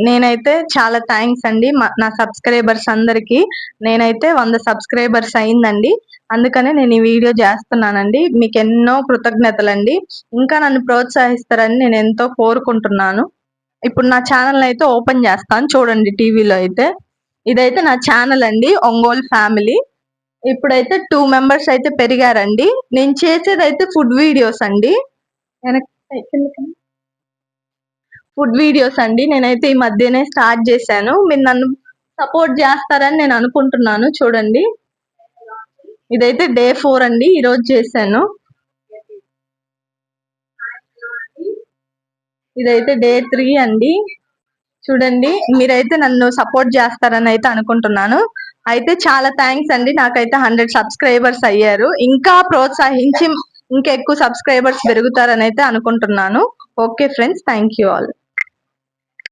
నేనైతే చాలా థ్యాంక్స్ అండి నా సబ్స్క్రైబర్స్ అందరికి. నేనైతే 100 సబ్స్క్రైబర్స్ అయిందండి. అందుకనే నేను ఈ వీడియో చేస్తున్నానండి. మీకు ఎన్నో కృతజ్ఞతలండి. ఇంకా నన్ను ప్రోత్సహిస్తారని నేను ఎంతో కోరుకుంటున్నాను. ఇప్పుడు నా ఛానల్ అయితే ఓపెన్ చేస్తాను చూడండి టీవీలో అయితే. ఇదైతే నా ఛానల్ అండి, ఒంగోలు ఫ్యామిలీ. ఇప్పుడైతే 2 మెంబర్స్ అయితే పెరిగారండి. నేను చేసేదైతే ఫుడ్ వీడియోస్ అండి. ఫుడ్ వీడియోస్ అండి. నేనైతే ఈ మధ్యనే స్టార్ట్ చేశాను. మీరు నన్ను సపోర్ట్ చేస్తారని నేను అనుకుంటున్నాను. చూడండి, ఇదైతే డే 4 అండి. ఈరోజు చేశాను. ఇదైతే డే 3 అండి. చూడండి, మీరైతే నన్ను సపోర్ట్ చేస్తారని అయితే అనుకుంటున్నాను. అయితే చాలా థ్యాంక్స్ అండి. నాకైతే 100 సబ్స్క్రైబర్స్ అయ్యారు. ఇంకా ప్రోత్సహించి ఇంకా ఎక్కువ సబ్స్క్రైబర్స్ పెరుగుతారని అయితే అనుకుంటున్నాను. Okay friends, thank you all.